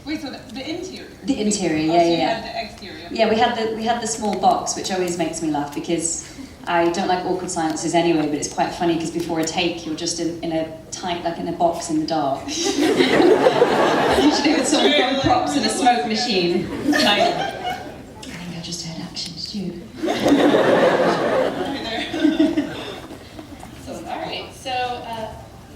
Wait, so the interior? The interior, So you yeah. had the exterior. Yeah, we had the small box, which always makes me laugh because I don't like awkward silences anyway, but it's quite funny because before a take, you're just in a tight, like in a box in the dark. Usually with some props and a smoke machine. I think I just heard action, did you? Alright, so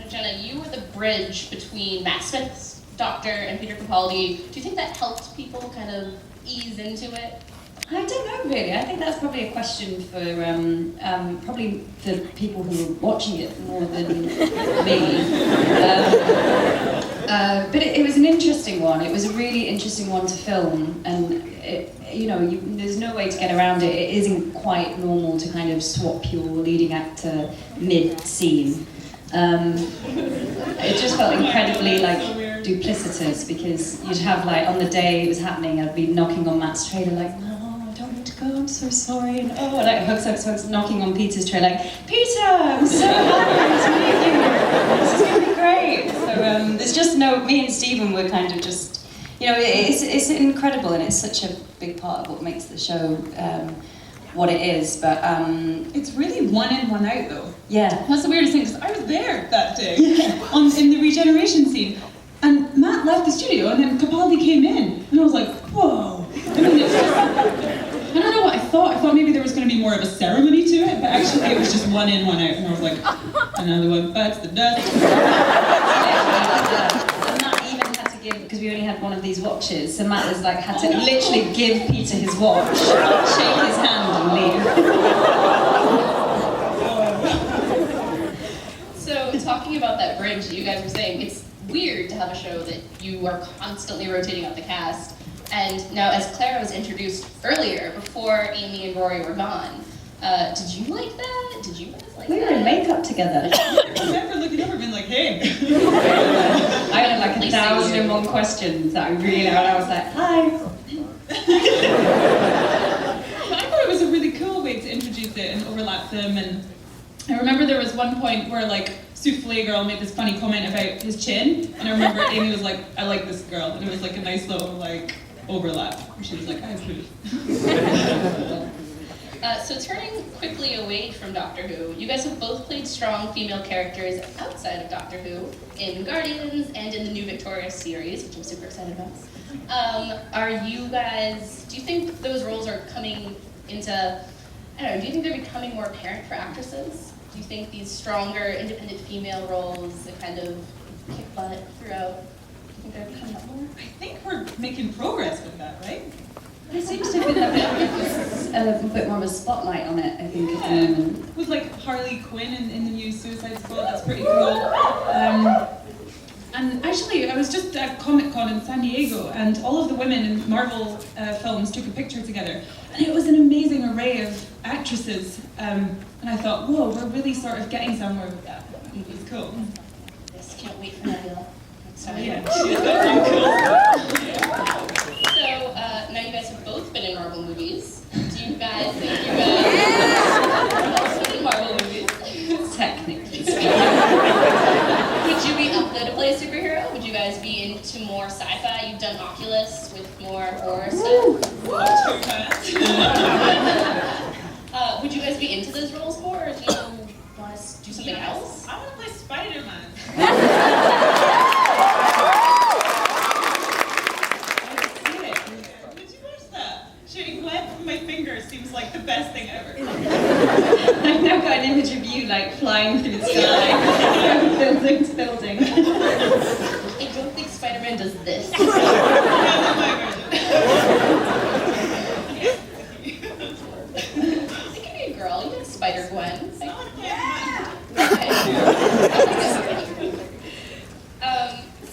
Jenna, you were the bridge between Matt Smith's Doctor and Peter Capaldi. Do you think that helped people kind of ease into it? I don't know really. I think that's probably a question for probably the people who are watching it more than me. But it was an interesting one. It was a really interesting one to film, and there's no way to get around it. It isn't quite normal to kind of swap your leading actor mid-scene. It just felt incredibly duplicitous because you'd have on the day it was happening, I'd be knocking on Matt's trailer no, I don't need to go, I'm so sorry, and hugs, knocking on Peter's trailer Peter, I'm so happy to meet you, this is going to be great. So there's just me and Stephen were kind of just, it's incredible, and it's such a big part of what makes the show what it is, but it's really one in, one out though. Yeah. That's the weirdest thing, because I was there that day in the regeneration scene, and Matt left the studio, and then Capaldi came in, and I was like, whoa. I don't know what I thought. I thought maybe there was going to be more of a ceremony to it, but actually it was just one in, one out, and I was like, another one bites the dust. Because we only had one of these watches, so Matt was had to literally give Peter his watch, shake his hand and leave. So talking about that bridge, you guys were saying it's weird to have a show that you are constantly rotating out the cast, and now as Clara was introduced earlier, before Amy and Rory were gone, did you like that? Did you guys like that? We were in makeup together. I remember looking over and being like, hey. I had 1,001 questions that I really, and I was like, hi. But I thought it was a really cool way to introduce it and overlap them, and I remember there was one point where Souffle Girl made this funny comment about his chin, and I remember Amy was like, I like this girl, and it was a nice little overlap. And she was like, I approve. So turning quickly away from Doctor Who, you guys have both played strong female characters outside of Doctor Who, in Guardians and in the new Victoria series, which I'm super excited about. Do you think those roles are coming into, do you think they're becoming more apparent for actresses? Do you think these stronger, independent female roles that kind of kick butt throughout, do you think they're coming up more? I think we're making progress with that, right? There seems to have been a bit more of a spotlight on it, I think, at the moment. With Harley Quinn in the new Suicide Squad, that's pretty cool. And actually, I was just at Comic-Con in San Diego, and all of the women in Marvel films took a picture together. And it was an amazing array of actresses. And I thought, whoa, we're really sort of getting somewhere with that. It was cool. Yes, can't wait for Nebula. So yeah. So, now you guys have both been in Marvel movies. Do you guys think you guys been in Marvel movies? Technically speaking. Would you be up there to play a superhero? Would you guys be into more sci-fi? You've done Oculus with more horror stuff. Would you guys be into those roles more, or do you want to do something else? I want to play Spider-Man. Shooting web from my fingers seems like the best thing ever. I've now got an image of you flying through the sky, from building to building. I don't think Spider-Man does this. It can be a girl, you can Spider-Gwen.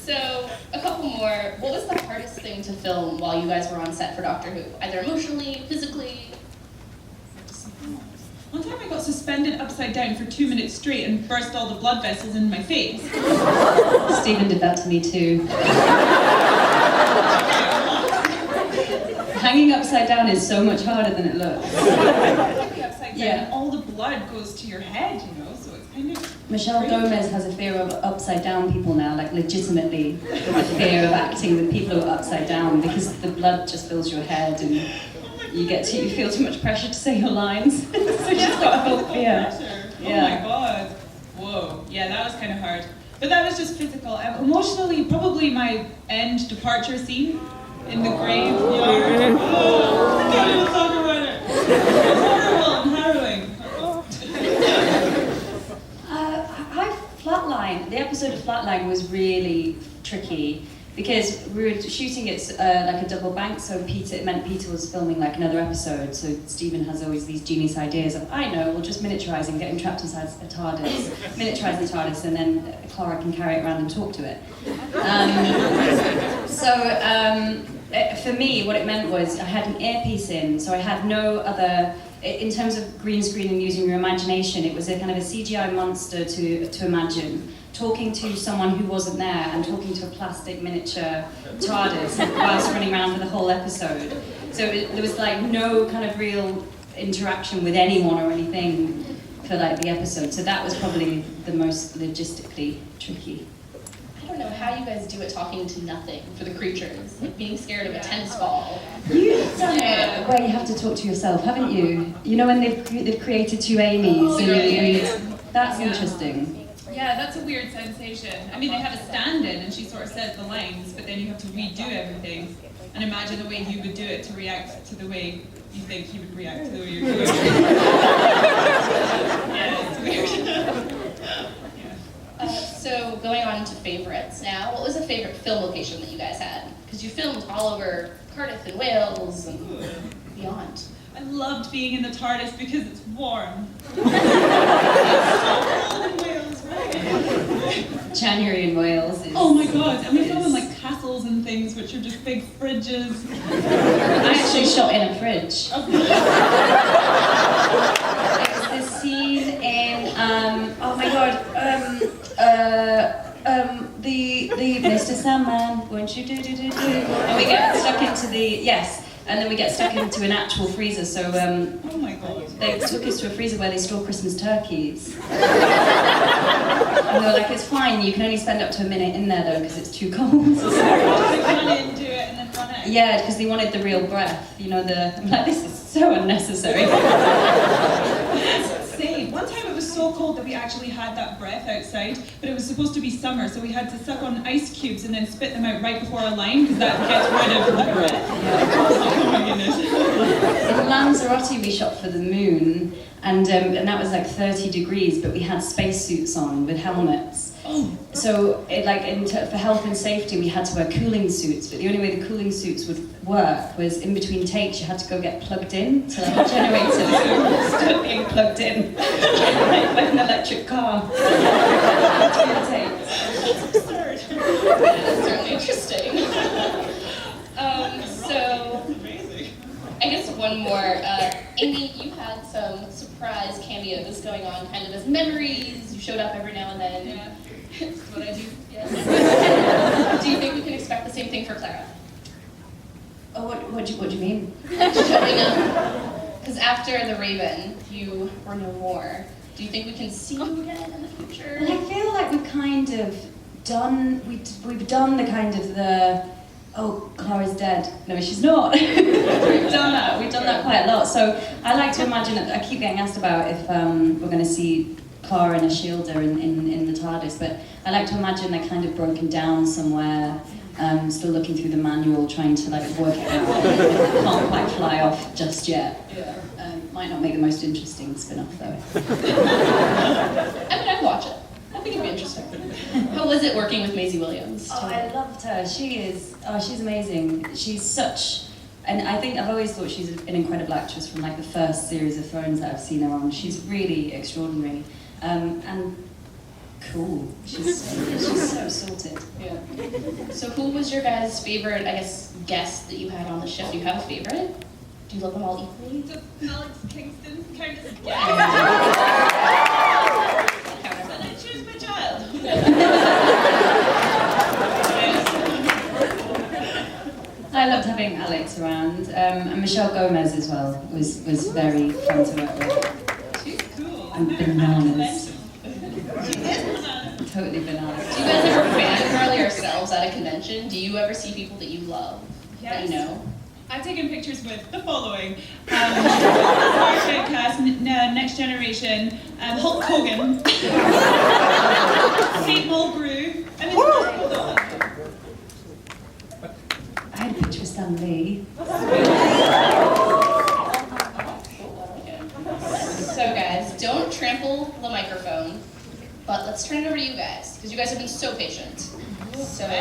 So, a couple more. What was the hardest thing to film while you guys were on set for Doctor Who? Either emotionally, physically? One time I got suspended upside down for 2 minutes straight and burst all the blood vessels in my face. Stephen did that to me too. Hanging upside down is so much harder than it looks. Upside down, Yeah. all the blood goes to your head, so it's kind of... Michelle Gomez has a fear of upside down people now, like legitimately a fear of acting with people who are upside down because the blood just fills your head and you feel too much pressure to say your lines. So she's got a whole fear. Oh my god. Whoa. Yeah, that was kind of hard. But that was just physical. Emotionally, probably my end departure scene in the graveyard. Oh, I can't even talk about it. It's horrible and harrowing. Flatline. The episode of Flatline was really tricky because we were shooting it like a double bank, so it meant Peter was filming like another episode, so Stephen has always these genius ideas of, I know, we'll just miniaturise and get him trapped inside a TARDIS, miniaturise the TARDIS, and then Clara can carry it around and talk to it. For me, what it meant was I had an earpiece in, so I had no other... In terms of green screen and using your imagination, it was a kind of a CGI monster to imagine. Talking to someone who wasn't there and talking to a plastic miniature TARDIS whilst running around for the whole episode. So there was like no kind of real interaction with anyone or anything for like the episode. So that was probably the most logistically tricky. I don't know how you guys do it talking to nothing for the creatures, like being scared of a tennis ball. You've done it where you have to talk to yourself, haven't you? You know when they've created two Amy's that's interesting. Yeah, that's a weird sensation. I mean, they have a stand-in and she sort of says the lines, but then you have to redo everything. And imagine the way you would do it to react to the way you think he would react to the way you're doing it. Yeah, it's weird. So going on to favorites now, what was a favorite film location that you guys had? Because you filmed all over Cardiff and Wales and beyond. I loved being in the TARDIS because it's warm. January in Wales is... Oh my god, and we filmed in like castles and things which are just big fridges. I actually shot in a fridge. It was this scene in, oh my god, the Mr. Sandman, won't you do. And we get stuck into and then we get stuck into an actual freezer, so oh my god. They took us to a freezer where they store Christmas turkeys. And they were like, it's fine, you can only spend up to a minute in there though, because it's too cold. So run in, do it, and then run out. Yeah, because they wanted the real breath, I'm like, this is so unnecessary. That's insane. One time it was so cold that we actually had that breath outside, but it was supposed to be summer, so we had to suck on ice cubes and then spit them out right before a line, because that gets rid of the breath. Oh my goodness. In Lanzarote we shot for the moon, and that was like 30 degrees, but we had spacesuits on with helmets. Oh. So, for health and safety, we had to wear cooling suits, but the only way the cooling suits would work was in between takes, you had to go get plugged in to like a generator. Stood being plugged in, like an electric car. Between takes. That's absurd. That's certainly interesting. So, I guess one more. Amy, you had some surprise cameos going on, kind of as memories. You showed up every now and then. Yeah. That's what I do. Yes. Do you think we can expect the same thing for Clara? Oh, what do you mean? Showing up. Because after The Raven, you were no more. Do you think we can see you again in the future? Well, I feel like we've kind of done, we've done the kind of the, oh, Clara's dead. No, she's not. We've done that quite a lot. So I like to imagine, I keep getting asked about if we're going to see Clara and a shielder in the TARDIS, but I like to imagine they're kind of broken down somewhere, still looking through the manual, trying to like work it out. Can't quite fly off just yet. Yeah. Might not make the most interesting spin-off though. I mean, I'd watch it. I think it'd be interesting. How was it working with Maisie Williams? Oh, I loved her. She's amazing. She's such, and I think I've always thought she's an incredible actress from like the first series of Thrones that I've seen her on. She's really extraordinary. And cool. She's so sorted. Yeah. So who was your guys' favorite, I guess, guest that you had on the show? Do you have a favorite? Do you love them all equally? Does Alex Kingston count as a guest? Then I choose my child. I loved having Alex around, and Michelle Gomez as well was very fun to work with. She's cool. And bananas. totally bananas. Do you guys ever fangirl yourselves at a convention? Do you ever see people that you love? That you know? I've taken pictures with the following. Star Trek cast, Next Generation, Hulk Hogan, St. Mulgrew. I mean, I had a picture with Stan Lee. So guys, don't trample the microphone, but let's turn it over to you guys, because you guys have been so patient. So